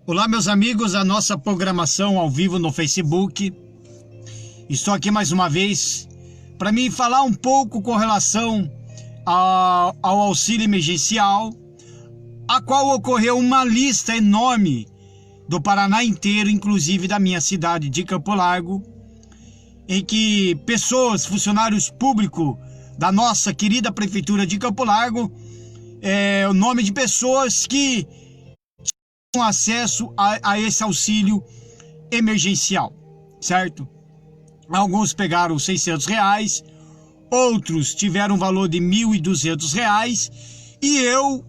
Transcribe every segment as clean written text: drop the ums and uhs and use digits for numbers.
Olá, meus amigos, a nossa programação ao vivo no Facebook. Estou aqui mais uma vez para me falar um pouco com relação ao auxílio emergencial, a qual ocorreu uma lista enorme do Paraná inteiro, inclusive da minha cidade de Campo Largo, em que pessoas, funcionários públicos da nossa querida Prefeitura de Campo Largo, o nome de pessoas que acesso a esse auxílio emergencial, certo? Alguns pegaram R$600, outros tiveram um valor de R$1.200, e eu,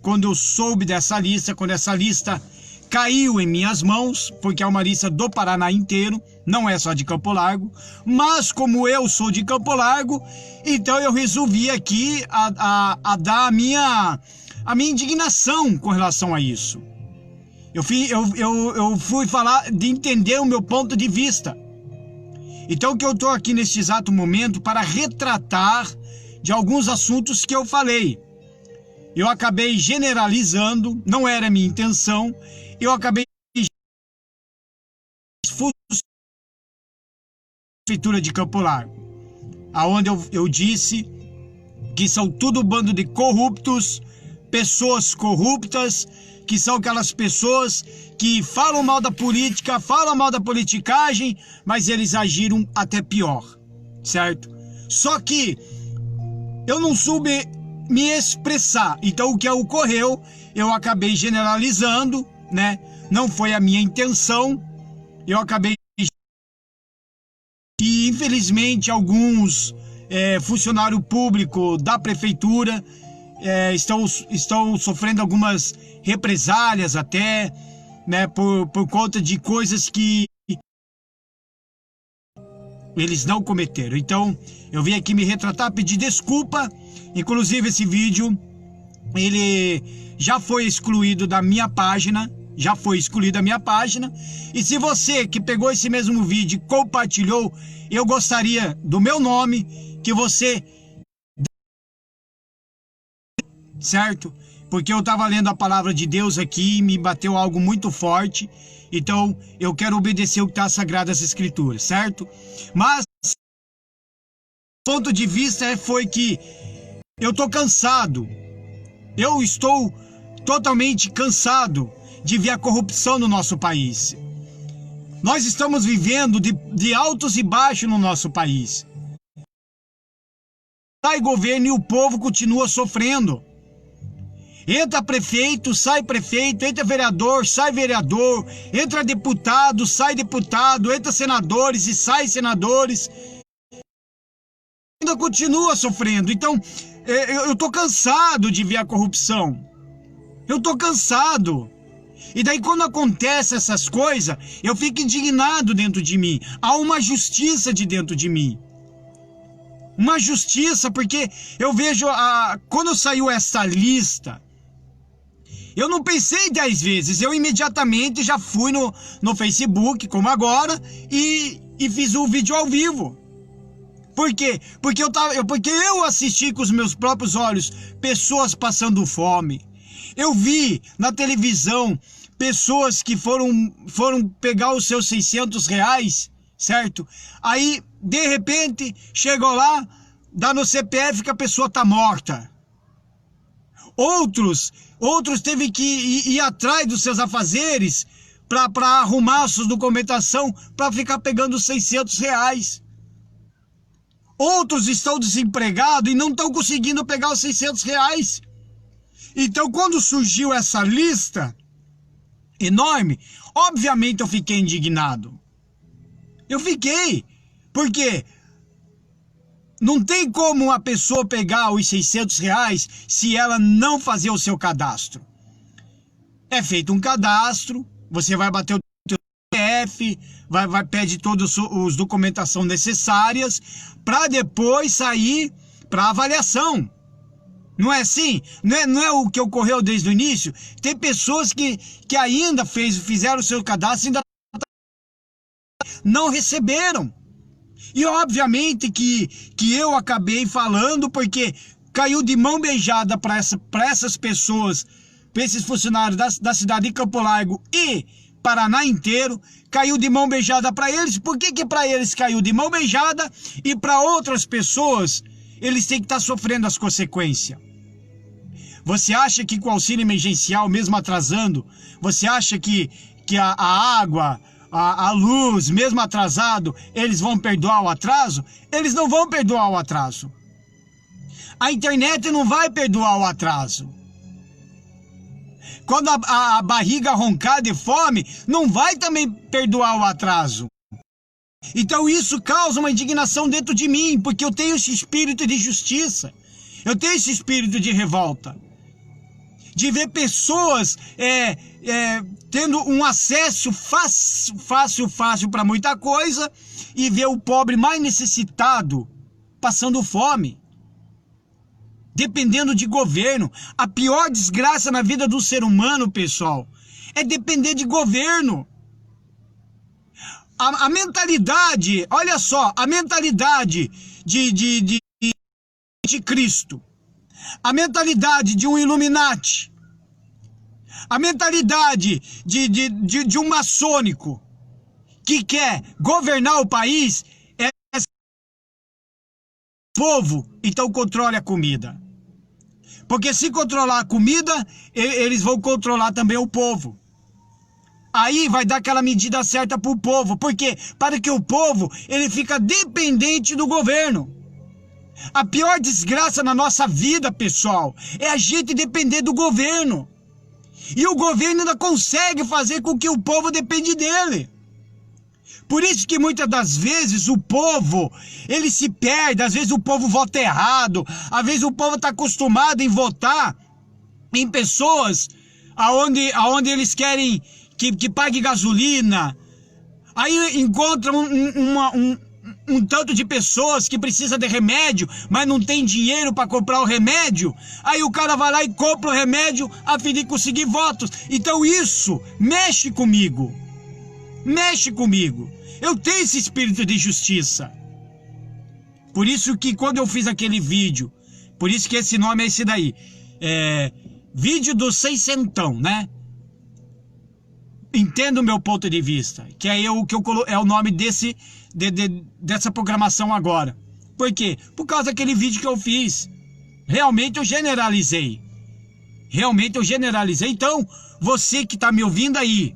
quando eu soube dessa lista, quando essa lista caiu em minhas mãos, porque é uma lista do Paraná inteiro, não é só de Campo Largo, mas como eu sou de Campo Largo, então eu resolvi aqui a dar a minha indignação com relação a isso. Eu fui falar de entender o meu ponto de vista. Então que eu estou aqui neste exato momento para retratar de alguns assuntos que eu falei. Eu acabei generalizando, não era a minha intenção, eu acabei Prefeitura de Campo Largo, aonde eu disse que são tudo bando de corruptos, pessoas corruptas, que são aquelas pessoas que falam mal da política, falam mal da politicagem, mas eles agiram até pior, certo? Só que eu não soube me expressar, então o que ocorreu, eu acabei generalizando, não foi a minha intenção, eu acabei... E infelizmente alguns funcionários públicos da prefeitura estão sofrendo algumas represálias até, por conta de coisas que eles não cometeram. Então, eu vim aqui me retratar, pedir desculpa. Inclusive, esse vídeo, ele já foi excluído da minha página, e se você que pegou esse mesmo vídeo e compartilhou, eu gostaria do meu nome, que você... certo? Porque eu estava lendo a palavra de Deus aqui e me bateu algo muito forte, então eu quero obedecer o que está sagrado das Escrituras, certo? Mas o ponto de vista foi que eu estou cansado, eu estou totalmente cansado de ver a corrupção no nosso país. Nós estamos vivendo de altos e baixos no nosso país. Sai governo e o povo continua sofrendo. Entra prefeito, sai prefeito, entra vereador, sai vereador, entra deputado, sai deputado, entra senadores e sai senadores. Ainda continua sofrendo. Então, eu tô cansado de ver a corrupção. Eu tô cansado. E daí quando acontece essas coisas, eu fico indignado dentro de mim. Há uma justiça de dentro de mim. Uma justiça, porque eu vejo, quando saiu essa lista, eu não pensei 10 vezes, eu imediatamente já fui no Facebook, como agora, e fiz um vídeo ao vivo. Por quê? Porque eu assisti com os meus próprios olhos pessoas passando fome. Eu vi na televisão pessoas que foram pegar os seus R$600, certo? Aí, de repente, chegou lá, dá no CPF que a pessoa tá morta. Outros teve que ir atrás dos seus afazeres para arrumar suas documentação para ficar pegando os R$600. Outros estão desempregados e não estão conseguindo pegar os R$600. Então, quando surgiu essa lista enorme, obviamente eu fiquei indignado. Eu fiquei, porque não tem como uma pessoa pegar os R$600 se ela não fazer o seu cadastro. É feito um cadastro, você vai bater o teu CPF, vai pedir todas as documentações necessárias para depois sair para avaliação. Não é assim? Não é o que ocorreu desde o início? Tem pessoas que ainda fizeram o seu cadastro e ainda não receberam. E obviamente que eu acabei falando porque caiu de mão beijada para essas pessoas para esses funcionários da cidade de Campo Largo e Paraná inteiro, caiu de mão beijada para eles. Por que para eles caiu de mão beijada e para outras pessoas eles têm que estar sofrendo as consequências? Você acha que com o auxílio emergencial, mesmo atrasando, você acha que a água, a luz, mesmo atrasado, eles vão perdoar o atraso? Eles não vão perdoar o atraso. A internet não vai perdoar o atraso. Quando a barriga roncar de fome, não vai também perdoar o atraso. Então isso causa uma indignação dentro de mim, porque eu tenho esse espírito de justiça. Eu tenho esse espírito de revolta. De ver pessoas tendo um acesso fácil para muita coisa e ver o pobre mais necessitado passando fome. Dependendo de governo. A pior desgraça na vida do ser humano, pessoal, é depender de governo. A mentalidade, olha só, a mentalidade de Cristo, a mentalidade de um Illuminati, a mentalidade de um maçônico que quer governar o país é povo, então controle a comida. Porque se controlar a comida, eles vão controlar também o povo. Aí vai dar aquela medida certa para o povo. Por quê? Para que o povo ele fica dependente do governo. A pior desgraça na nossa vida, pessoal, é a gente depender do governo. E o governo ainda consegue fazer com que o povo depende dele. Por isso que muitas das vezes o povo, ele se perde, às vezes o povo vota errado, às vezes o povo está acostumado em votar em pessoas aonde eles querem que pague gasolina. Aí encontram um tanto de pessoas que precisam de remédio, mas não tem dinheiro para comprar o remédio. Aí o cara vai lá e compra o remédio a fim de conseguir votos. Então isso mexe comigo. Mexe comigo. Eu tenho esse espírito de justiça. Por isso que quando eu fiz aquele vídeo, por isso que esse nome é esse daí, vídeo do 600, né? Entenda o meu ponto de vista, que é o nome dessa programação agora. Por quê? Por causa daquele vídeo que eu fiz. Realmente eu generalizei. Então, você que está me ouvindo aí,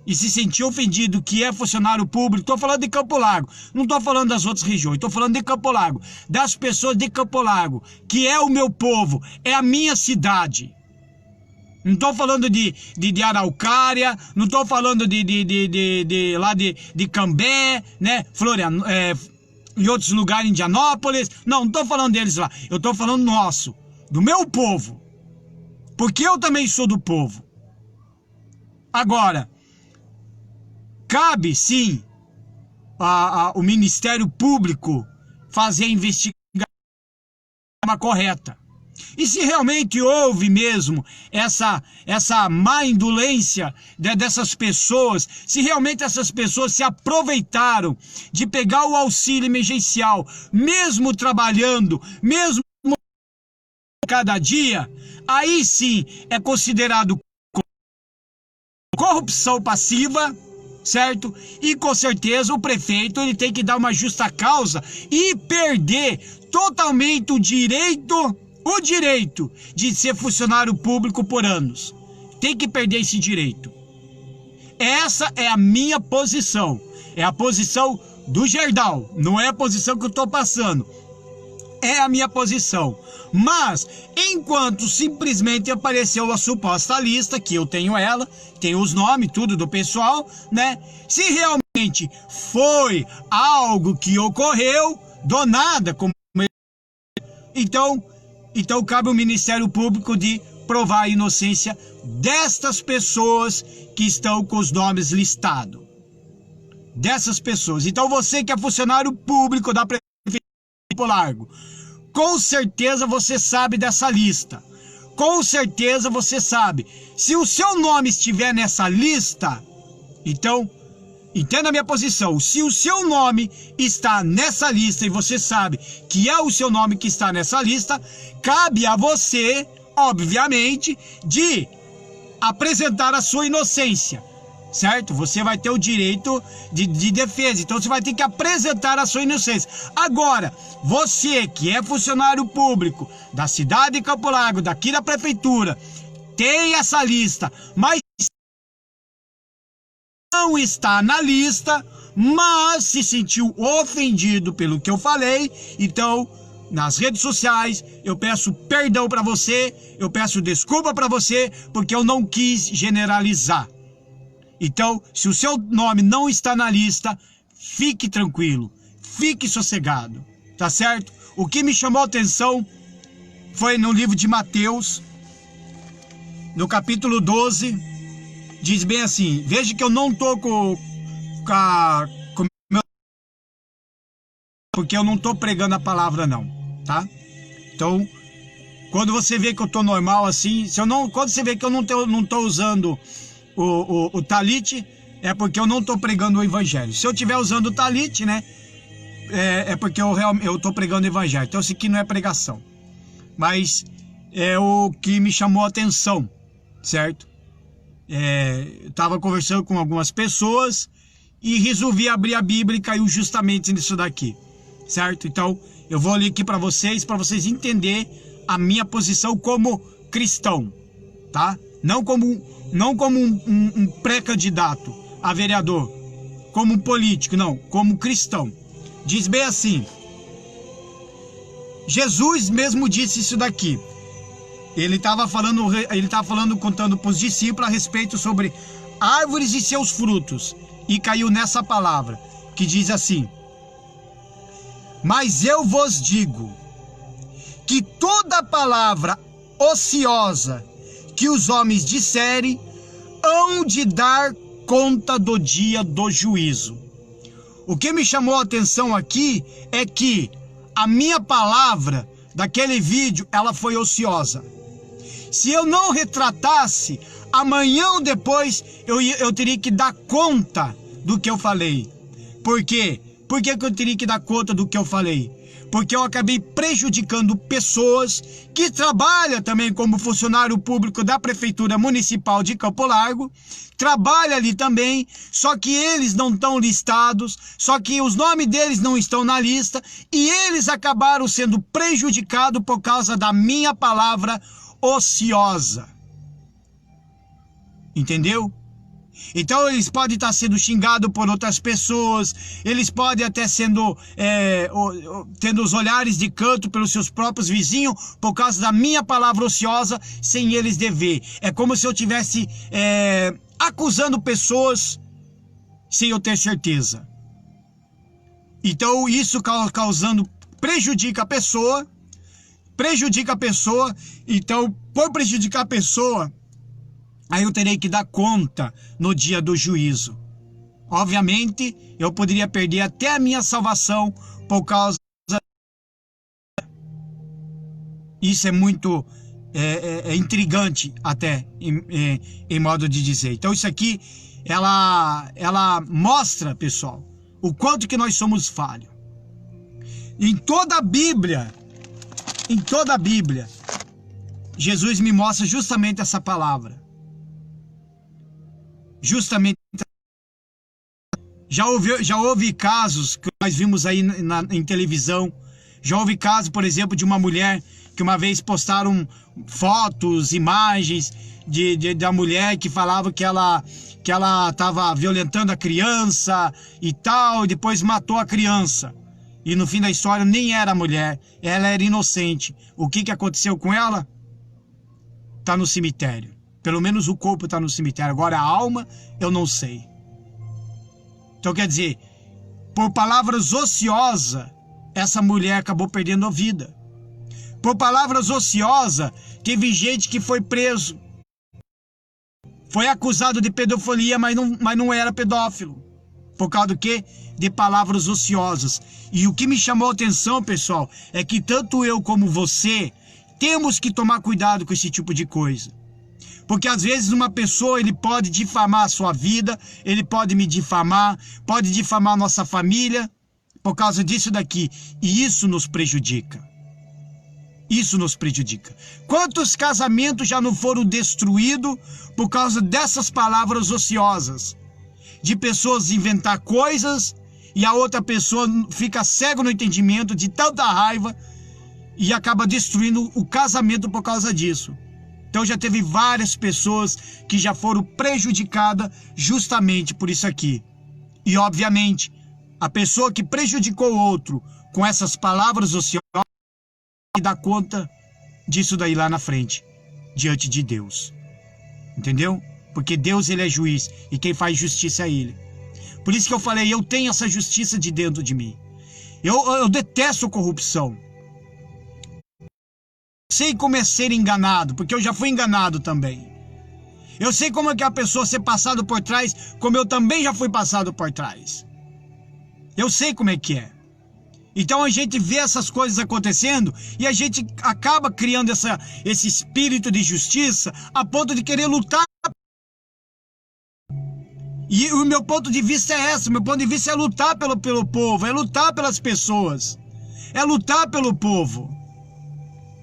e se sentir ofendido que é funcionário público, estou falando de Campo Largo, não estou falando das outras regiões, estou falando de Campo Largo, das pessoas de Campo Largo, que é o meu povo, é a minha cidade. Não estou falando de Araucária, não estou falando lá de Cambé, né, em outros lugares, em Indianópolis, não estou falando deles lá, eu estou falando nosso, do meu povo, porque eu também sou do povo. Agora, cabe, sim, o Ministério Público fazer a investigação correta. E se realmente houve mesmo essa má indolência dessas pessoas, se realmente essas pessoas se aproveitaram de pegar o auxílio emergencial, mesmo trabalhando, mesmo cada dia, aí sim é considerado corrupção passiva, certo? E com certeza o prefeito ele tem que dar uma justa causa e perder totalmente o direito de ser funcionário público por anos. Tem que perder esse direito. Essa é a minha posição. É a posição do Gerdau. Não é a posição que eu estou passando. É a minha posição. Mas, enquanto simplesmente apareceu a suposta lista, que eu tenho ela, tenho os nomes, tudo do pessoal, né? Se realmente foi algo que ocorreu, do nada, como então cabe ao Ministério Público de provar a inocência destas pessoas que estão com os nomes listados. Dessas pessoas. Então você que é funcionário público da Prefeitura de Campo Largo, com certeza você sabe dessa lista. Com certeza você sabe. Se o seu nome estiver nessa lista, então, entenda a minha posição. Se o seu nome está nessa lista e você sabe que é o seu nome que está nessa lista, cabe a você, obviamente, de apresentar a sua inocência, certo? Você vai ter o direito de defesa, então você vai ter que apresentar a sua inocência. Agora, você que é funcionário público da cidade de Campo Largo, daqui da prefeitura, tem essa lista, mas não está na lista, mas se sentiu ofendido pelo que eu falei, então nas redes sociais eu peço perdão para você, eu peço desculpa para você, porque eu não quis generalizar. Então, se o seu nome não está na lista, fique tranquilo, fique sossegado, tá certo? O que me chamou a atenção foi no livro de Mateus, no capítulo 12, diz bem assim, veja que eu não tô com porque eu não tô pregando a palavra não, tá? Então, quando você vê que eu tô normal assim, quando você vê que eu não tô usando o talite, é porque eu não tô pregando o evangelho. Se eu estiver usando o talite, né, é porque eu tô pregando o evangelho. Então isso aqui não é pregação, mas é o que me chamou a atenção, certo? Eu tava conversando com algumas pessoas e resolvi abrir a Bíblia e caiu justamente nisso daqui, certo? Então eu vou ler aqui para vocês entenderem a minha posição como cristão, tá? Não como um pré-candidato a vereador, como um político, não, como cristão. Diz bem assim, Jesus mesmo disse isso daqui. Ele estava falando, contando para os discípulos a respeito sobre árvores e seus frutos, e caiu nessa palavra, que diz assim: mas eu vos digo que toda palavra ociosa que os homens disserem, hão de dar conta do dia do juízo. O que me chamou a atenção aqui é que a minha palavra daquele vídeo, ela foi ociosa. Se eu não retratasse, amanhã ou depois eu teria que dar conta do que eu falei. Por quê? Por que eu teria que dar conta do que eu falei? Porque eu acabei prejudicando pessoas que trabalham também como funcionário público da Prefeitura Municipal de Campo Largo, trabalham ali também, só que eles não estão listados, só que os nomes deles não estão na lista, e eles acabaram sendo prejudicados por causa da minha palavra ociosa. Entendeu? Então eles podem estar sendo xingados por outras pessoas, eles podem até sendo tendo os olhares de canto pelos seus próprios vizinhos por causa da minha palavra ociosa, sem eles dever. É como se eu estivesse acusando pessoas sem eu ter certeza. Então isso causando prejudica a pessoa, então por prejudicar a pessoa, aí eu terei que dar conta no dia do juízo. Obviamente, eu poderia perder até a minha salvação por causa... Isso é muito intrigante até, em modo de dizer. Então isso aqui, ela mostra, pessoal, o quanto que nós somos falhos. Em toda a Bíblia, Jesus me mostra justamente essa palavra. Justamente, já houve casos que nós vimos aí em televisão, já houve caso, por exemplo, de uma mulher que uma vez postaram fotos, imagens da mulher que falava que ela estava violentando a criança e tal, e depois matou a criança. E no fim da história nem era mulher, ela era inocente. O que aconteceu com ela? Está no cemitério. Pelo menos o corpo está no cemitério. Agora a alma, eu não sei. Então quer dizer, por palavras ociosas, essa mulher acabou perdendo a vida. Por palavras ociosas, teve gente que foi preso. Foi acusado de pedofilia, mas não era pedófilo. Por causa do quê? De palavras ociosas. E o que me chamou a atenção, pessoal, é que tanto eu como você temos que tomar cuidado com esse tipo de coisa. Porque às vezes uma pessoa, ele pode difamar a sua vida, ele pode me difamar, pode difamar a nossa família, por causa disso daqui. E isso nos prejudica. Isso nos prejudica. Quantos casamentos já não foram destruídos por causa dessas palavras ociosas? De pessoas inventar coisas e a outra pessoa fica cega no entendimento de tanta raiva e acaba destruindo o casamento por causa disso. Então já teve várias pessoas que já foram prejudicadas justamente por isso aqui. E obviamente, a pessoa que prejudicou o outro com essas palavras ociosas dá conta disso daí lá na frente, diante de Deus. Entendeu? Porque Deus, ele é juiz e quem faz justiça é ele. Por isso que eu falei, eu tenho essa justiça de dentro de mim. Eu detesto corrupção. Sei como é ser enganado, porque eu já fui enganado também. Eu sei como é que a pessoa ser passado por trás, como eu também já fui passado por trás. Eu sei como é que é. Então a gente vê essas coisas acontecendo e a gente acaba criando esse espírito de justiça a ponto de querer lutar. E o meu ponto de vista é esse, o meu ponto de vista é lutar pelo povo, é lutar pelas pessoas, é lutar pelo povo.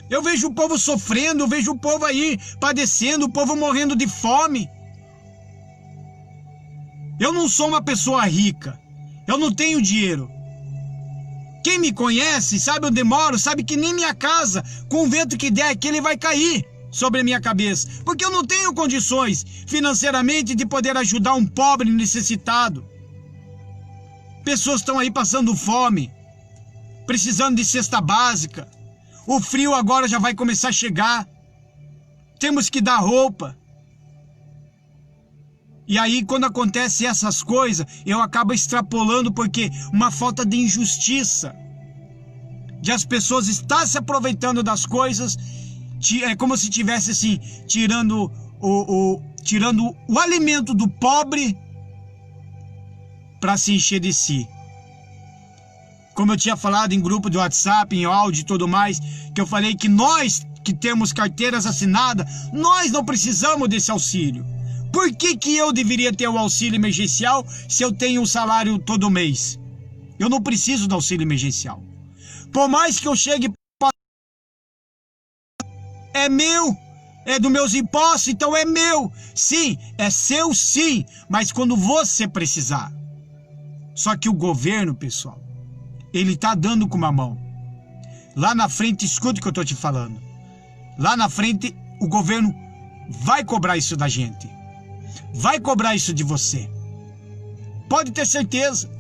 Eu vejo o povo sofrendo, eu vejo o povo aí padecendo, o povo morrendo de fome. Eu não sou uma pessoa rica, eu não tenho dinheiro. Quem me conhece, sabe onde eu moro, sabe que nem minha casa, com o vento que der aqui, ele vai cair sobre a minha cabeça. Porque eu não tenho condições financeiramente de poder ajudar um pobre necessitado. Pessoas estão aí passando fome, precisando de cesta básica. O frio agora já vai começar a chegar. Temos que dar roupa. E aí, quando acontecem essas coisas, eu acabo extrapolando porque uma falta de injustiça. De as pessoas estar se aproveitando das coisas, é como se tivesse assim, tirando o alimento do pobre para se encher de si. Como eu tinha falado em grupo de WhatsApp, em áudio e tudo mais, que eu falei que nós que temos carteiras assinadas, nós não precisamos desse auxílio. Por que eu deveria ter o auxílio emergencial se eu tenho um salário todo mês? Eu não preciso do auxílio emergencial. Por mais que eu chegue... É meu, é dos meus impostos, então é meu. Sim, é seu sim, mas quando você precisar. Só que o governo, pessoal, ele está dando com uma mão. Lá na frente, escute o que eu estou te falando. Lá na frente, o governo vai cobrar isso da gente. Vai cobrar isso de você. Pode ter certeza.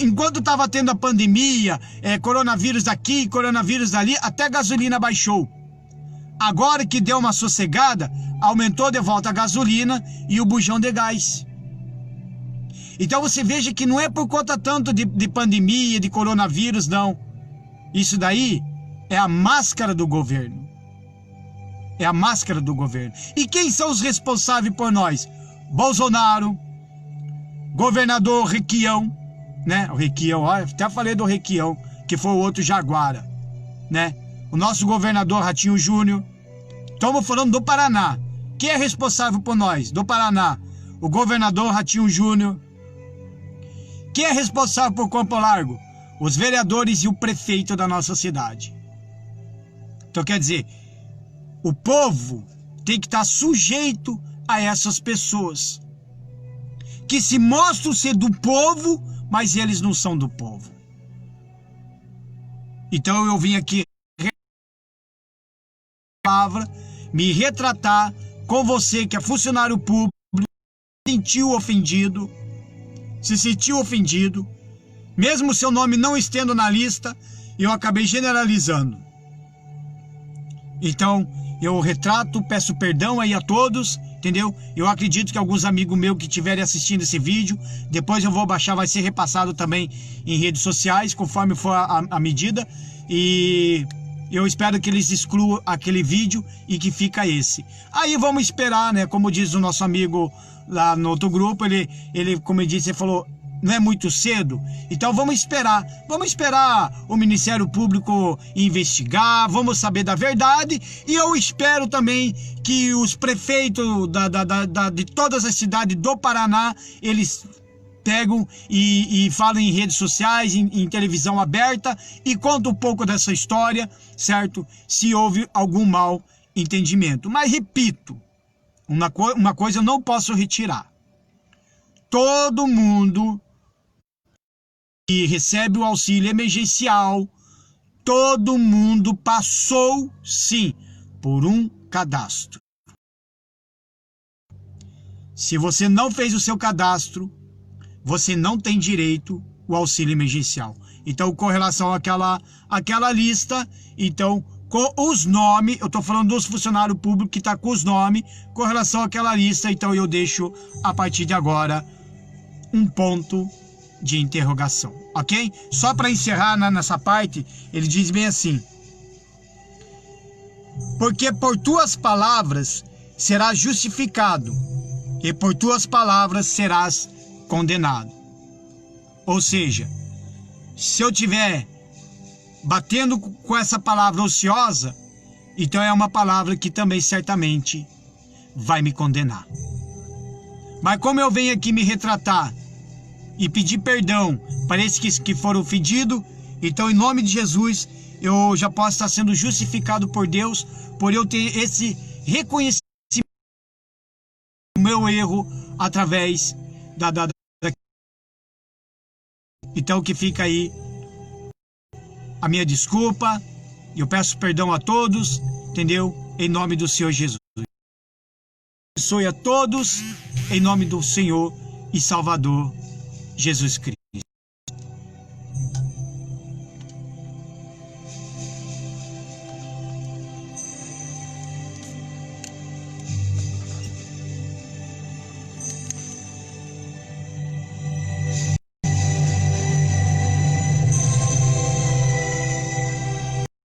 Enquanto estava tendo a pandemia, coronavírus daqui, coronavírus dali, até a gasolina baixou. Agora que deu uma sossegada, aumentou de volta a gasolina e o bujão de gás. Então você veja que não é por conta tanto de pandemia, de coronavírus, não. Isso daí é a máscara do governo. É a máscara do governo. E quem são os responsáveis por nós? Bolsonaro, governador Requião, né? O Requião, olha, até falei do Requião, que foi o outro Jaguara, né? O nosso governador Ratinho Júnior. Estamos falando do Paraná. Quem é responsável por nós? Do Paraná, o governador Ratinho Júnior. Quem é responsável por Campo Largo? Os vereadores e o prefeito da nossa cidade. Então quer dizer, o povo tem que estar sujeito a essas pessoas que se mostram ser do povo, mas eles não são do povo. Então eu vim aqui me retratar com você que é funcionário público, se sentiu ofendido, mesmo seu nome não estando na lista, eu acabei generalizando. Então eu retrato, peço perdão aí a todos, entendeu? Eu acredito que alguns amigos meus que estiverem assistindo esse vídeo, depois eu vou baixar, vai ser repassado também em redes sociais, conforme for a medida. E eu espero que eles excluam aquele vídeo e que fica esse. Aí vamos esperar, né? Como diz o nosso amigo lá no outro grupo, ele como ele disse, ele falou... Não é muito cedo? Então vamos esperar. Vamos esperar o Ministério Público investigar, vamos saber da verdade. E eu espero também que os prefeitos de todas as cidades do Paraná, eles pegam e falam em redes sociais, em televisão aberta e contam um pouco dessa história, certo? Se houve algum mal entendimento. Mas repito, uma coisa eu não posso retirar. Todo mundo que recebe o auxílio emergencial, todo mundo passou, sim, por um cadastro. Se você não fez o seu cadastro, você não tem direito ao auxílio emergencial. Então, com relação àquela lista, então, com os nomes, eu estou falando dos funcionários públicos que estão com os nomes, com relação àquela lista, então eu deixo, a partir de agora, um ponto de interrogação, ok? Só para encerrar nessa parte, ele diz bem assim: porque por tuas palavras serás justificado, e por tuas palavras serás condenado. Ou seja, se eu tiver batendo com essa palavra ociosa, então é uma palavra que também certamente vai me condenar. Mas como eu venho aqui me retratar e pedir perdão para esses que foram ofendidos, então em nome de Jesus eu já posso estar sendo justificado por Deus, por eu ter esse reconhecimento do meu erro através da. Então que fica aí a minha desculpa, eu peço perdão a todos, entendeu? Em nome do Senhor Jesus. Abençoe a todos, em nome do Senhor e Salvador Jesus Cristo.